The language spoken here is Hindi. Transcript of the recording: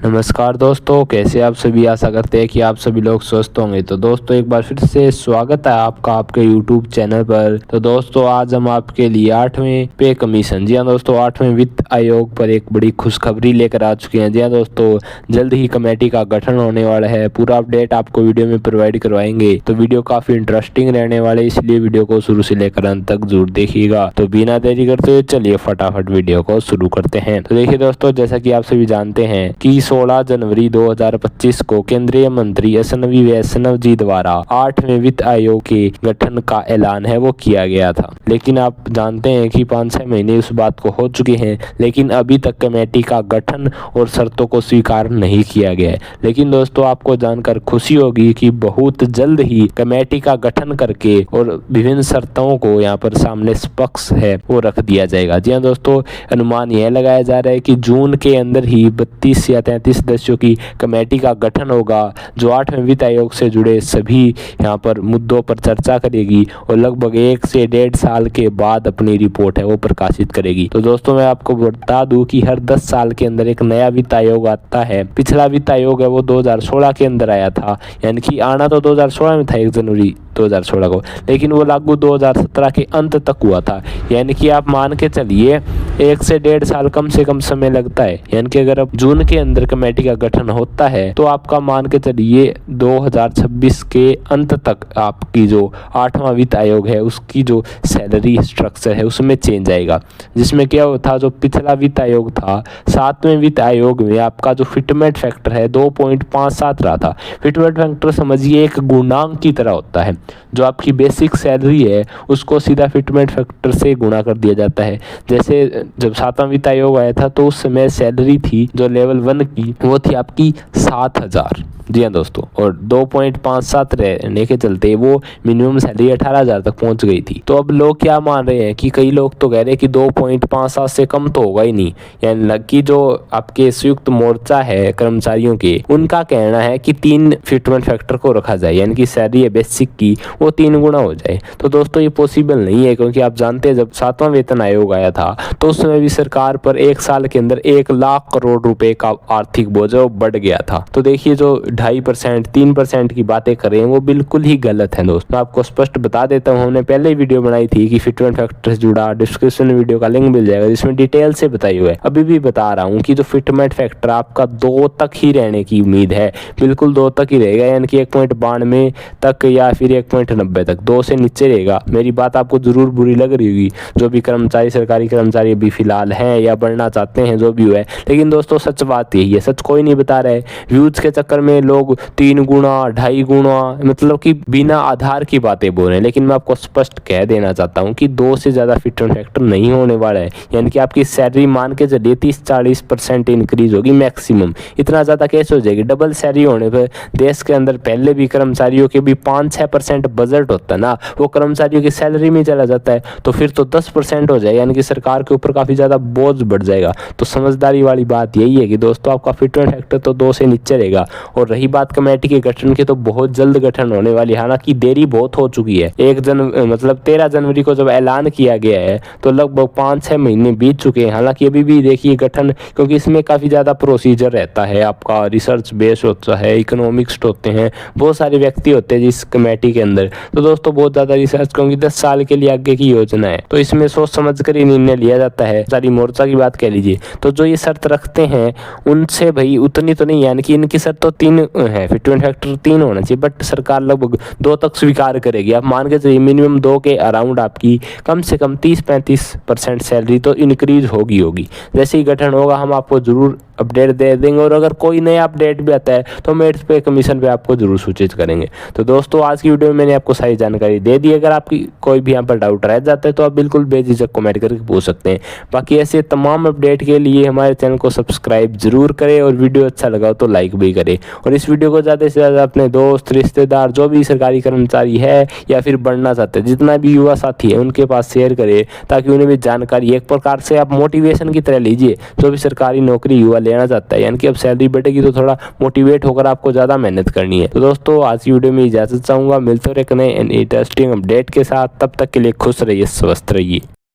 नमस्कार दोस्तों, कैसे आप सभी। आशा करते हैं कि आप सभी लोग स्वस्थ होंगे। तो दोस्तों एक बार फिर से स्वागत है आपका आपके YouTube चैनल पर। तो दोस्तों आज हम आपके लिए 8वें पे कमीशन, जी हाँ दोस्तों, 8वें वित्त आयोग पर एक बड़ी खुशखबरी लेकर आ चुके हैं। जी हाँ दोस्तों, जल्द ही कमेटी का गठन होने वाला है। पूरा अपडेट आपको वीडियो में प्रोवाइड करवाएंगे। तो वीडियो काफी इंटरेस्टिंग रहने वाले, इसलिए वीडियो को शुरू से लेकर अंत तक जरूर देखिएगा। तो बिना देरी करते हुए चलिए फटाफट वीडियो को शुरू करते हैं। तो देखिए दोस्तों, जैसा कि आप सभी जानते हैं कि 16 जनवरी 2025 को केंद्रीय मंत्री अश्विनी वैष्णव जी द्वारा 8वें वित्त आयोग के गठन का ऐलान है वो किया गया था। लेकिन आप जानते हैं कि 5-6 महीने उस बात को हो चुके हैं, लेकिन अभी तक कमेटी का गठन और शर्तों को स्वीकार नहीं किया गया है। लेकिन दोस्तों आपको जानकर खुशी होगी कि बहुत जल्द ही कमेटी का गठन करके और विभिन्न शर्तों को यहाँ पर सामने पक्ष है वो रख दिया जाएगा। जी हाँ दोस्तों, अनुमान यह लगाया जा रहा है कि जून के अंदर ही 32 या 33 सदस्यों की कमेटी का गठन होगा, जो 8वें वित्त आयोग से जुड़े सभी यहाँ पर मुद्दों पर चर्चा करेगी और लगभग 1 से 1.5 साल के बाद अपनी रिपोर्ट है वो प्रकाशित करेगी। तो दोस्तों मैं आपको बता दूं कि हर 10 साल के अंदर एक नया वित्त आयोग आता है। पिछला वित्त आयोग है वो 2016 के अंदर आया था, यानी कि आना तो 2016 में था 1 जनवरी 2016 को, लेकिन वो लागू 2017 के अंत तक हुआ था। यानी कि आप मान के चलिए 1 से 1.5 साल कम से कम समय लगता है। यानी कि अगर अब जून के अंदर कमेटी का गठन होता है तो आपका मान के चलिए 2026 के अंत तक आपकी जो 8वां वित्त आयोग है उसकी जो सैलरी स्ट्रक्चर है उसमें चेंज आएगा। जिसमें क्या होता, जो पिछला वित्त आयोग था 7वें वित्त आयोग में आपका जो फिटमेंट फैक्टर है 2.57 रहा था। फिटमेंट फैक्टर समझिए एक गुणांक की तरह होता है, जो आपकी बेसिक सैलरी है उसको सीधा फिटमेंट फैक्टर से गुणा कर दिया जाता है। जैसे जब 7वां वित्त आयोग आया था तो उस समय सैलरी थी जो लेवल 1 की वो थी आपकी 7,000। जी हाँ दोस्तों, और 2.57 रहने के चलते वो मिनिमम सैलरी 18,000 तक पहुंच गई थी। तो अब लोग क्या मान रहे हैं कि कई लोग तो कह रहे हैं कि 2.57 से कम तो होगा ही नहीं। यानी कि जो आपके संयुक्त मोर्चा है कर्मचारियों के, उनका कहना है कि 3 फिटमेंट फैक्टर को रखा जाए, यानी कि सैलरी है बेसिक की वो 3 गुना हो जाए। तो दोस्तों ये पॉसिबल नहीं है, क्योंकि आप जानते हैं जब 7वां वेतन आयोग आया था तो उस समय भी सरकार पर 1 साल के अंदर 1 लाख करोड़ रुपए का आर्थिक बोझ बढ़ गया था। तो देखिए जो 2.5% 3% की बातें कर रहे हैं वो बिल्कुल ही गलत है। दोस्तों आपको स्पष्ट बता देता हूँ, हमने पहले ही वीडियो बनाई थी कि फिटमेंट फैक्टर से जुड़ा, डिस्क्रिप्शन में वीडियो का लिंक मिल जाएगा जिसमें डिटेल से बताई हुई है। अभी भी बता रहा हूँ कि जो फिटमेंट फैक्टर आपका 2 तक ही रहने की उम्मीद है, बिल्कुल 2 तक ही रहेगा, यानी कि 1.92 तक या फिर 1.90 तक, 2 से नीचे रहेगा। मेरी बात आपको जरूर बुरी लग रही होगी, जो भी कर्मचारी सरकारी कर्मचारी अभी फिलहाल हैं या बढ़ना चाहते हैं, जो भी हुआ है। लेकिन दोस्तों सच बात यही है, सच कोई नहीं बता रहा है। व्यूज के चक्कर में लोग 3 गुना 2.5 गुना मतलब कि बिना आधार की बातें बोल रहे हैं। लेकिन मैं आपको स्पष्ट कह देना चाहता हूं कि 2 से ज्यादा फिटमेंट फैक्टर नहीं होने वाला है। यानी कि आपकी सैलरी मान के चलिए 30-40% इंक्रीज होगी मैक्सिमम। इतना ज्यादा कैसे हो जाएगी? डबल सैलरी होने पर देश के अंदर पहले भी कर्मचारियों के भी 5-6% बजट होता है ना, वो कर्मचारियों की सैलरी में चला जाता है। तो फिर तो 10% हो जाएगा, यानी कि सरकार के ऊपर काफी ज्यादा बोझ बढ़ जाएगा। तो समझदारी वाली बात यही है कि दोस्तों आपका फिटमेंट फैक्टर तो 2 से नीचे रहेगा। और रही बात कमेटी के गठन की, तो बहुत जल्द गठन होने वाली, हालांकि देरी बहुत हो चुकी है। 13 जनवरी को जब ऐलान किया गया है तो लगभग 5-6 महीने बीत चुके हैं। हालांकि अभी भी देखिए गठन, क्योंकि इसमें काफी ज्यादा प्रोसीजर रहता है, आपका रिसर्च बेस होता है, इकोनॉमिक्स होते हैं, बहुत सारे व्यक्ति होते हैं जिस कमेटी के अंदर। तो दोस्तों बहुत ज्यादा रिसर्च, क्योंकि 10 साल के लिए आगे की योजना है, तो इसमें सोच समझ कर ही निर्णय लिया जाता है। सारी मोर्चा की बात कह लीजिए, तो जो ये शर्त रखते हैं उनसे भाई उतनी तो नहीं, यानी कि इनकी शर्त तो 3 है, फिटमेंट फैक्टर 3 होना चाहिए, बट सरकार लगभग 2 तक स्वीकार करेगी। आप मान के चलिए मिनिमम 2 के अराउंड आपकी कम से कम 30-35% सैलरी तो इंक्रीज होगी। जैसे ही गठन होगा हम आपको जरूर अपडेट दे देंगे, और अगर कोई नया अपडेट भी आता है तो हम एट्थ पे कमीशन पे आपको जरूर सूचित करेंगे। तो दोस्तों आज की वीडियो में मैंने आपको सारी जानकारी दे दी। अगर आपकी कोई भी यहाँ पर डाउट रह जाता है तो आप बिल्कुल बेझिझक कमेंट करके पूछ सकते हैं। बाकी ऐसे तमाम अपडेट के लिए हमारे चैनल को सब्सक्राइब जरूर करें, और वीडियो अच्छा लगा तो लाइक भी करें। और इस वीडियो को ज़्यादा से ज़्यादा अपने दोस्त, रिश्तेदार, जो भी सरकारी कर्मचारी है या फिर बढ़ना चाहते हैं, जितना भी युवा साथी है उनके पास शेयर करें, ताकि उन्हें भी जानकारी, एक प्रकार से आप मोटिवेशन की तरह लीजिए। जो भी सरकारी नौकरी युवा लेना चाहता है, यानी कि अब सैलरी बढ़ेगी तो थोड़ा मोटिवेट होकर आपको ज़्यादा मेहनत करनी है। तो दोस्तों आज की वीडियो में इजाज़त चाहूँगा, मिलते रहे नए इंटरेस्टिंग अपडेट के साथ। तब तक के लिए खुश रहिए, स्वस्थ रहिए।